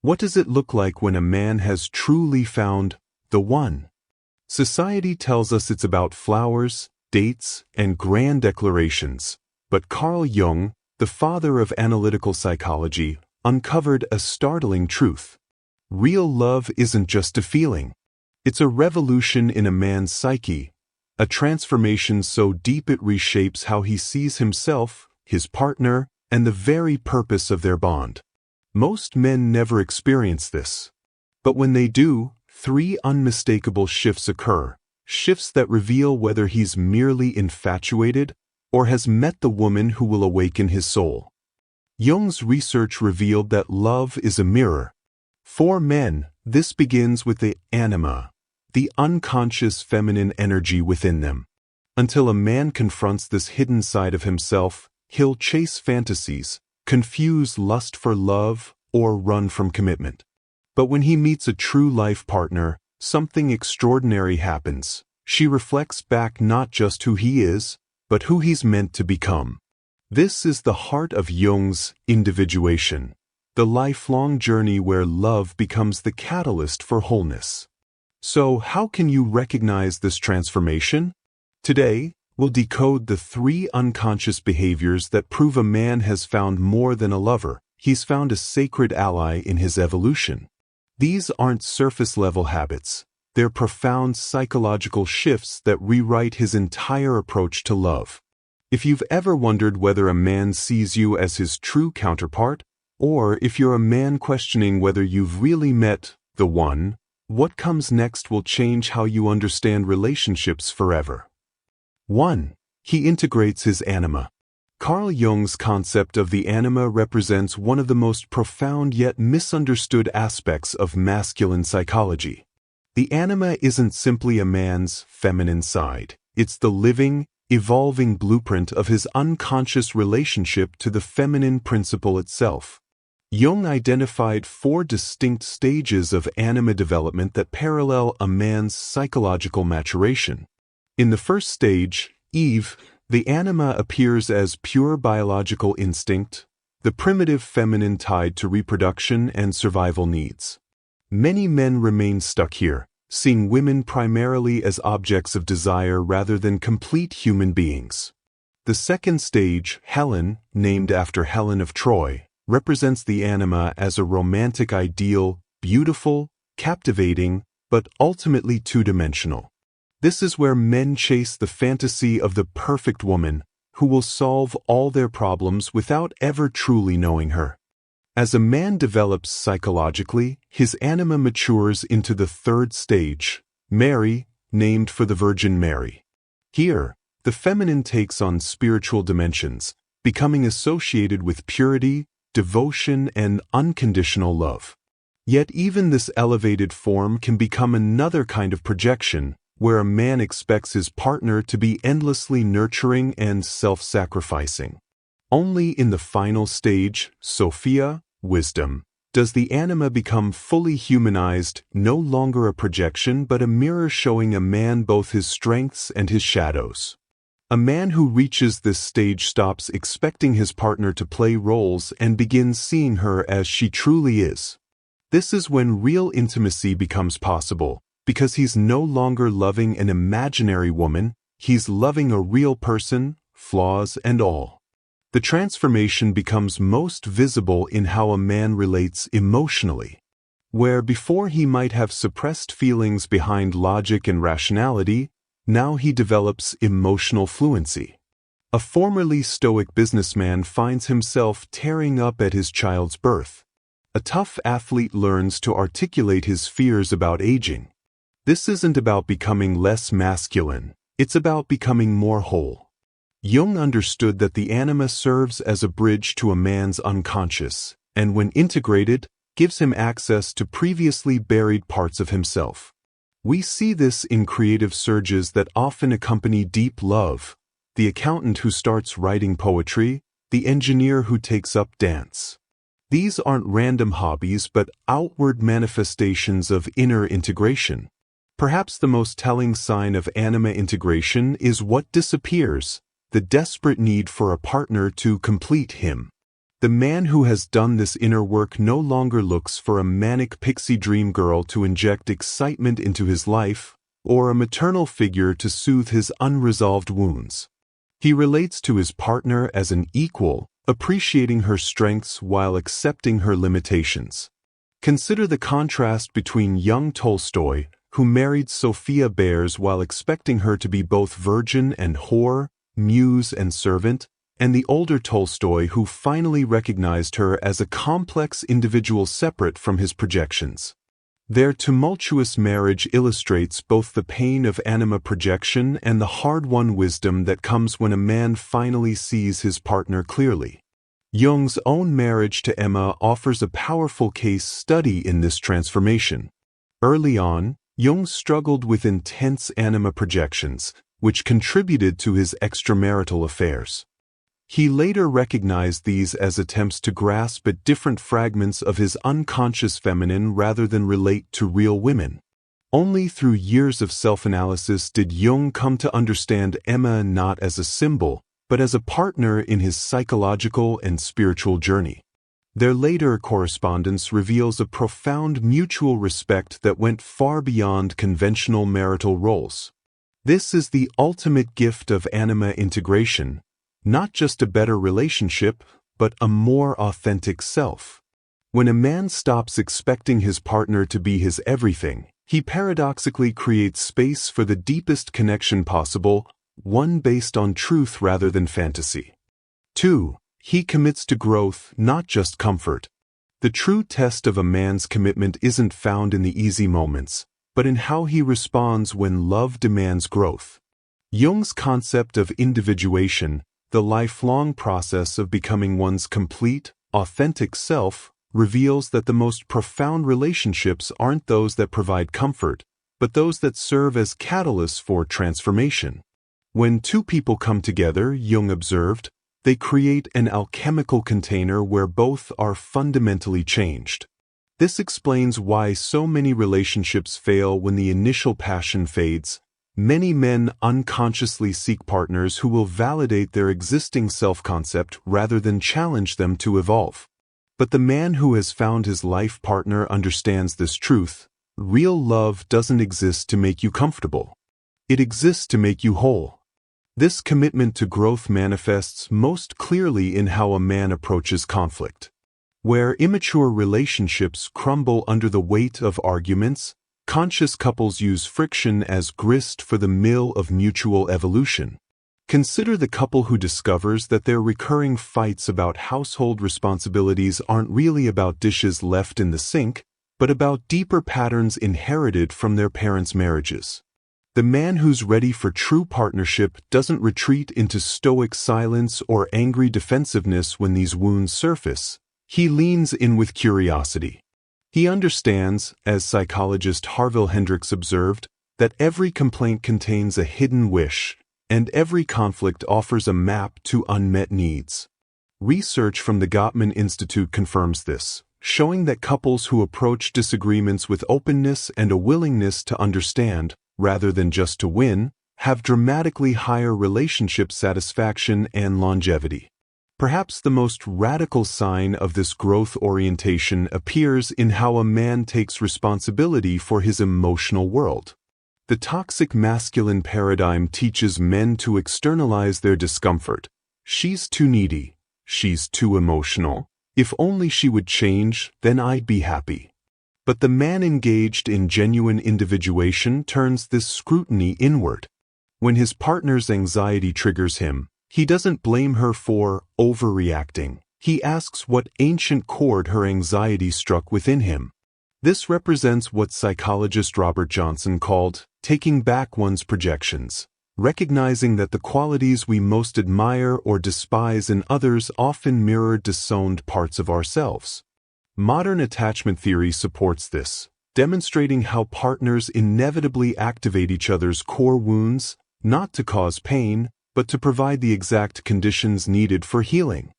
What does it look like when a man has truly found the one? Society tells us it's about flowers, dates, and grand declarations, but Carl Jung, the father of analytical psychology, uncovered a startling truth. Real love isn't just a feeling. It's a revolution in a man's psyche, a transformation so deep it reshapes how he sees himself, his partner, and the very purpose of their bond. Most men never experience this. But when they do, three unmistakable shifts occur, shifts that reveal whether he's merely infatuated or has met the woman who will awaken his soul. Jung's research revealed that love is a mirror. For men, this begins with the anima, the unconscious feminine energy within them. Until a man confronts this hidden side of himself, he'll chase fantasies, confuse lust for love, or run from commitment. But when he meets a true life partner, something extraordinary happens. She reflects back not just who he is, but who he's meant to become. This is the heart of Jung's individuation, the lifelong journey where love becomes the catalyst for wholeness. So, how can you recognize this transformation? Today, we'll decode the three unconscious behaviors that prove a man has found more than a lover. He's found a sacred ally in his evolution. These aren't surface-level habits. They're profound psychological shifts that rewrite his entire approach to love. If you've ever wondered whether a man sees you as his true counterpart, or if you're a man questioning whether you've really met the one, what comes next will change how you understand relationships forever. 1. He integrates his anima. Carl Jung's concept of the anima represents one of the most profound yet misunderstood aspects of masculine psychology. The anima isn't simply a man's feminine side. It's the living, evolving blueprint of his unconscious relationship to the feminine principle itself. Jung identified 4 distinct stages of anima development that parallel a man's psychological maturation. In the first stage, Eve, the anima appears as pure biological instinct, the primitive feminine tied to reproduction and survival needs. Many men remain stuck here, seeing women primarily as objects of desire rather than complete human beings. The second stage, Helen, named after Helen of Troy, represents the anima as a romantic ideal, beautiful, captivating, but ultimately two-dimensional. This is where men chase the fantasy of the perfect woman who will solve all their problems without ever truly knowing her. As a man develops psychologically, his anima matures into the third stage, Mary, named for the Virgin Mary. Here, the feminine takes on spiritual dimensions, becoming associated with purity, devotion, and unconditional love. Yet even this elevated form can become another kind of projection, where a man expects his partner to be endlessly nurturing and self-sacrificing. Only in the final stage, Sophia, wisdom, does the anima become fully humanized, no longer a projection but a mirror showing a man both his strengths and his shadows. A man who reaches this stage stops expecting his partner to play roles and begins seeing her as she truly is. This is when real intimacy becomes possible, because he's no longer loving an imaginary woman, he's loving a real person, flaws and all. The transformation becomes most visible in how a man relates emotionally. Where before he might have suppressed feelings behind logic and rationality, now he develops emotional fluency. A formerly stoic businessman finds himself tearing up at his child's birth. A tough athlete learns to articulate his fears about aging. This isn't about becoming less masculine, it's about becoming more whole. Jung understood that the anima serves as a bridge to a man's unconscious, and when integrated, gives him access to previously buried parts of himself. We see this in creative surges that often accompany deep love, the accountant who starts writing poetry, the engineer who takes up dance. These aren't random hobbies but outward manifestations of inner integration. Perhaps the most telling sign of anima integration is what disappears, the desperate need for a partner to complete him. The man who has done this inner work no longer looks for a manic pixie dream girl to inject excitement into his life, or a maternal figure to soothe his unresolved wounds. He relates to his partner as an equal, appreciating her strengths while accepting her limitations. Consider the contrast between young Tolstoy, who married Sophia Behrs while expecting her to be both virgin and whore, muse and servant, and the older Tolstoy who finally recognized her as a complex individual separate from his projections. Their tumultuous marriage illustrates both the pain of anima projection and the hard-won wisdom that comes when a man finally sees his partner clearly. Jung's own marriage to Emma offers a powerful case study in this transformation. Early on, Jung struggled with intense anima projections, which contributed to his extramarital affairs. He later recognized these as attempts to grasp at different fragments of his unconscious feminine rather than relate to real women. Only through years of self-analysis did Jung come to understand Emma not as a symbol, but as a partner in his psychological and spiritual journey. Their later correspondence reveals a profound mutual respect that went far beyond conventional marital roles. This is the ultimate gift of anima integration, not just a better relationship, but a more authentic self. When a man stops expecting his partner to be his everything, he paradoxically creates space for the deepest connection possible, one based on truth rather than fantasy. 2. He commits to growth, not just comfort. The true test of a man's commitment isn't found in the easy moments, but in how he responds when love demands growth. Jung's concept of individuation, the lifelong process of becoming one's complete, authentic self, reveals that the most profound relationships aren't those that provide comfort, but those that serve as catalysts for transformation. When two people come together, Jung observed, they create an alchemical container where both are fundamentally changed. This explains why so many relationships fail when the initial passion fades. Many men unconsciously seek partners who will validate their existing self-concept rather than challenge them to evolve. But the man who has found his life partner understands this truth. Real love doesn't exist to make you comfortable. It exists to make you whole. This commitment to growth manifests most clearly in how a man approaches conflict. Where immature relationships crumble under the weight of arguments, conscious couples use friction as grist for the mill of mutual evolution. Consider the couple who discovers that their recurring fights about household responsibilities aren't really about dishes left in the sink, but about deeper patterns inherited from their parents' marriages. The man who's ready for true partnership doesn't retreat into stoic silence or angry defensiveness when these wounds surface. He leans in with curiosity. He understands, as psychologist Harville Hendricks observed, that every complaint contains a hidden wish, and every conflict offers a map to unmet needs. Research from the Gottman Institute confirms this, showing that couples who approach disagreements with openness and a willingness to understand, rather than just to win, have dramatically higher relationship satisfaction and longevity. Perhaps the most radical sign of this growth orientation appears in how a man takes responsibility for his emotional world. The toxic masculine paradigm teaches men to externalize their discomfort. She's too needy. She's too emotional. If only she would change, then I'd be happy. But the man engaged in genuine individuation turns this scrutiny inward. When his partner's anxiety triggers him, he doesn't blame her for overreacting. He asks what ancient chord her anxiety struck within him. This represents what psychologist Robert Johnson called taking back one's projections, recognizing that the qualities we most admire or despise in others often mirror disowned parts of ourselves. Modern attachment theory supports this, demonstrating how partners inevitably activate each other's core wounds, not to cause pain, but to provide the exact conditions needed for healing.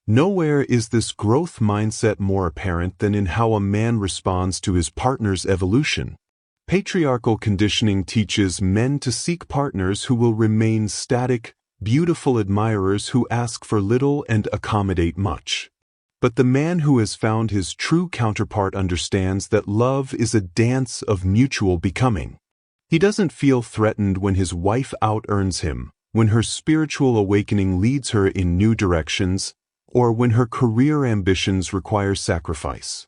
Nowhere is this growth mindset more apparent than in how a man responds to his partner's evolution. Patriarchal conditioning teaches men to seek partners who will remain static, beautiful admirers who ask for little and accommodate much. But the man who has found his true counterpart understands that love is a dance of mutual becoming. He doesn't feel threatened when his wife out-earns him, when her spiritual awakening leads her in new directions, or when her career ambitions require sacrifice.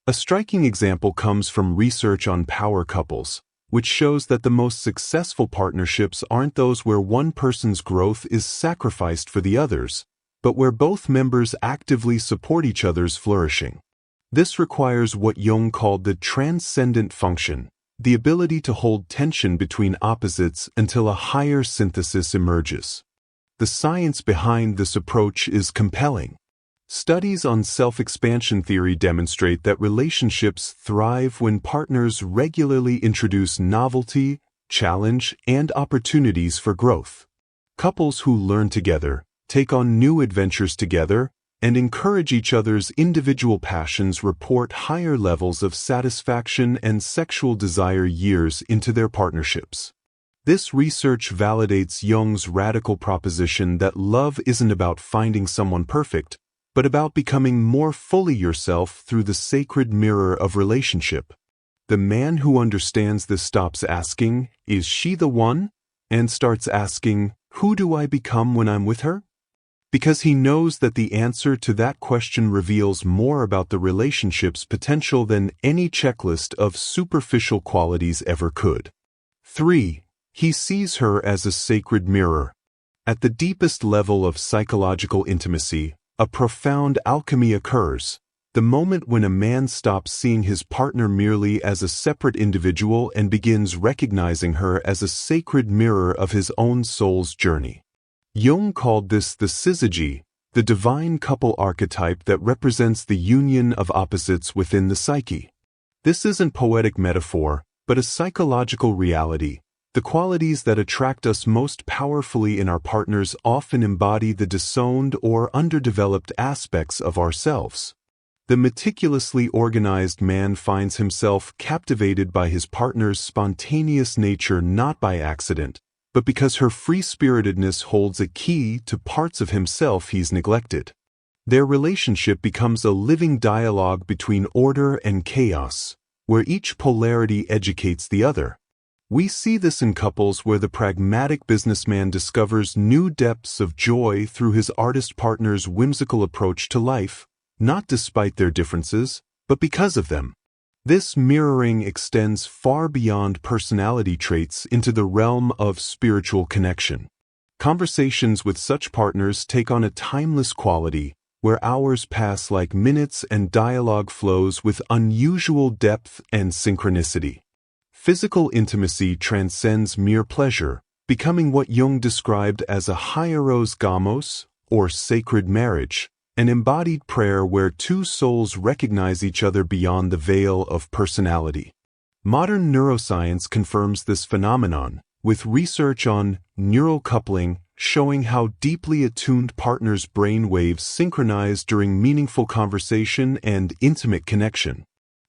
A striking example comes from research on power couples, which shows that the most successful partnerships aren't those where one person's growth is sacrificed for the others, but where both members actively support each other's flourishing. This requires what Jung called the transcendent function, the ability to hold tension between opposites until a higher synthesis emerges. The science behind this approach is compelling. Studies on self-expansion theory demonstrate that relationships thrive when partners regularly introduce novelty, challenge, and opportunities for growth. Couples who learn together, take on new adventures together, and encourage each other's individual passions report higher levels of satisfaction and sexual desire years into their partnerships. This research validates Jung's radical proposition that love isn't about finding someone perfect, but about becoming more fully yourself through the sacred mirror of relationship. The man who understands this stops asking, "Is she the one?" and starts asking, "Who do I become when I'm with her?" Because he knows that the answer to that question reveals more about the relationship's potential than any checklist of superficial qualities ever could. 3. He sees her as a sacred mirror. At the deepest level of psychological intimacy, a profound alchemy occurs, the moment when a man stops seeing his partner merely as a separate individual and begins recognizing her as a sacred mirror of his own soul's journey. Jung called this the syzygy, the divine couple archetype that represents the union of opposites within the psyche. This isn't poetic metaphor, but a psychological reality. The qualities that attract us most powerfully in our partners often embody the disowned or underdeveloped aspects of ourselves. The meticulously organized man finds himself captivated by his partner's spontaneous nature not by accident, but because her free-spiritedness holds a key to parts of himself he's neglected. Their relationship becomes a living dialogue between order and chaos, where each polarity educates the other. We see this in couples where the pragmatic businessman discovers new depths of joy through his artist partner's whimsical approach to life, not despite their differences, but because of them. This mirroring extends far beyond personality traits into the realm of spiritual connection. Conversations with such partners take on a timeless quality, where hours pass like minutes and dialogue flows with unusual depth and synchronicity. Physical intimacy transcends mere pleasure, becoming what Jung described as a hieros gamos, or sacred marriage, an embodied prayer where two souls recognize each other beyond the veil of personality. Modern neuroscience confirms this phenomenon, with research on neural coupling showing how deeply attuned partners' brain waves synchronize during meaningful conversation and intimate connection.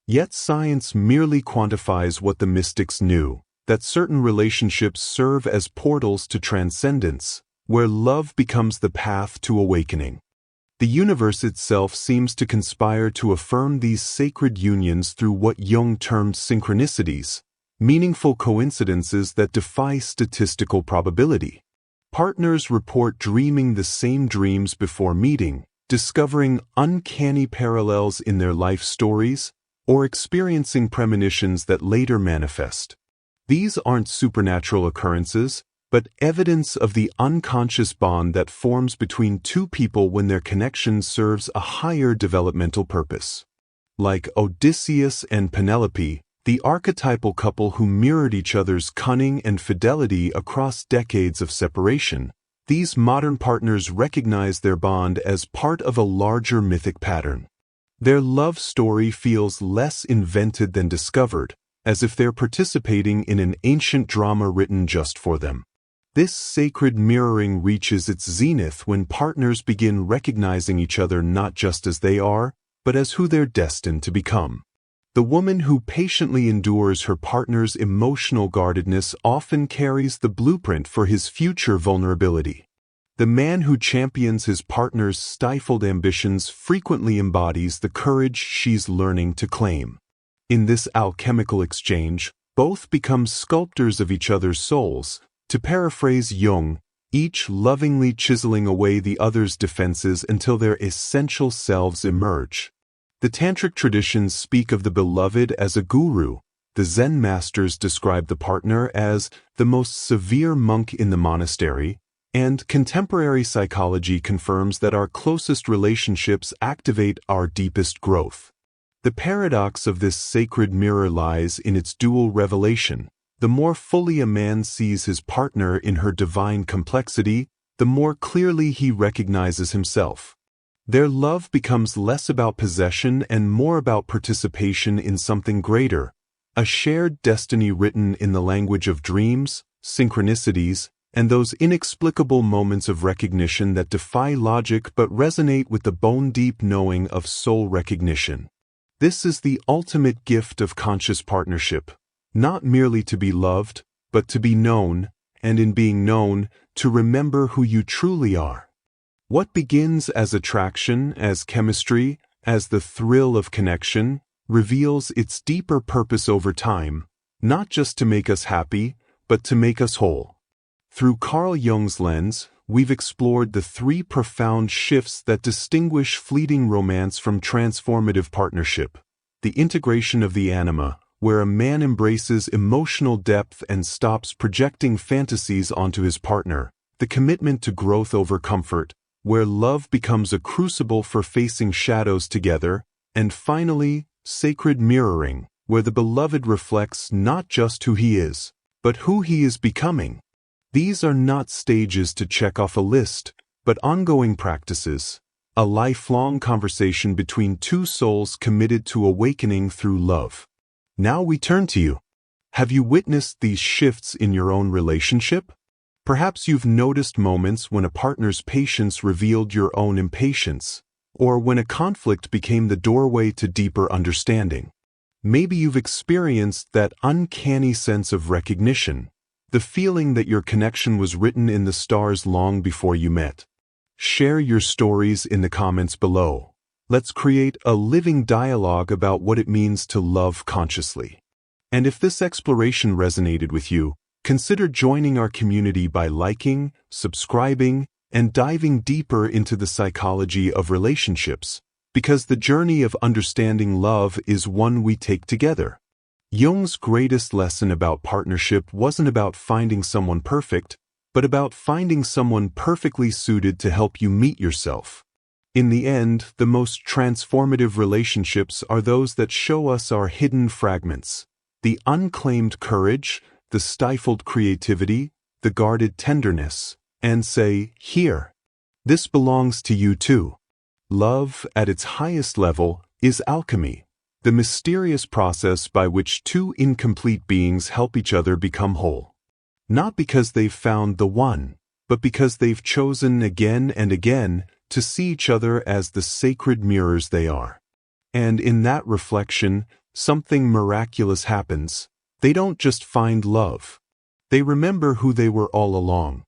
Yet science merely quantifies what the mystics knew, that certain relationships serve as portals to transcendence, where love becomes the path to awakening. The universe itself seems to conspire to affirm these sacred unions through what Jung termed synchronicities, meaningful coincidences that defy statistical probability. Partners report dreaming the same dreams before meeting, discovering uncanny parallels in their life stories, or experiencing premonitions that later manifest. These aren't supernatural occurrences, but evidence of the unconscious bond that forms between two people when their connection serves a higher developmental purpose. Like Odysseus and Penelope, the archetypal couple who mirrored each other's cunning and fidelity across decades of separation, these modern partners recognize their bond as part of a larger mythic pattern. Their love story feels less invented than discovered, as if they're participating in an ancient drama written just for them. This sacred mirroring reaches its zenith when partners begin recognizing each other not just as they are, but as who they're destined to become. The woman who patiently endures her partner's emotional guardedness often carries the blueprint for his future vulnerability. The man who champions his partner's stifled ambitions frequently embodies the courage she's learning to claim. In this alchemical exchange, both become sculptors of each other's souls, to paraphrase Jung, each lovingly chiseling away the other's defenses until their essential selves emerge. The Tantric traditions speak of the beloved as a guru. The Zen masters describe the partner as the most severe monk in the monastery, and contemporary psychology confirms that our closest relationships activate our deepest growth. The paradox of this sacred mirror lies in its dual revelation. The more fully a man sees his partner in her divine complexity, the more clearly he recognizes himself. Their love becomes less about possession and more about participation in something greater, a shared destiny written in the language of dreams, synchronicities, and those inexplicable moments of recognition that defy logic but resonate with the bone-deep knowing of soul recognition. This is the ultimate gift of conscious partnership, not merely to be loved, but to be known, and in being known, to remember who you truly are. What begins as attraction, as chemistry, as the thrill of connection, reveals its deeper purpose over time, not just to make us happy, but to make us whole. Through Carl Jung's lens, we've explored the three profound shifts that distinguish fleeting romance from transformative partnership. The integration of the anima, where a man embraces emotional depth and stops projecting fantasies onto his partner. The commitment to growth over comfort, where love becomes a crucible for facing shadows together. And finally, sacred mirroring, where the beloved reflects not just who he is, but who he is becoming. These are not stages to check off a list, but ongoing practices, a lifelong conversation between two souls committed to awakening through love. Now we turn to you. Have you witnessed these shifts in your own relationship? Perhaps you've noticed moments when a partner's patience revealed your own impatience, or when a conflict became the doorway to deeper understanding. Maybe you've experienced that uncanny sense of recognition, the feeling that your connection was written in the stars long before you met. Share your stories in the comments below. Let's create a living dialogue about what it means to love consciously. And if this exploration resonated with you, consider joining our community by liking, subscribing, and diving deeper into the psychology of relationships, because the journey of understanding love is one we take together. Jung's greatest lesson about partnership wasn't about finding someone perfect, but about finding someone perfectly suited to help you meet yourself. In the end, the most transformative relationships are those that show us our hidden fragments, the unclaimed courage, the stifled creativity, the guarded tenderness, and say, "Here, this belongs to you too." Love, at its highest level, is alchemy, the mysterious process by which two incomplete beings help each other become whole. Not because they've found the one, but because they've chosen again and again to see each other as the sacred mirrors they are. And in that reflection, something miraculous happens. They don't just find love. They remember who they were all along.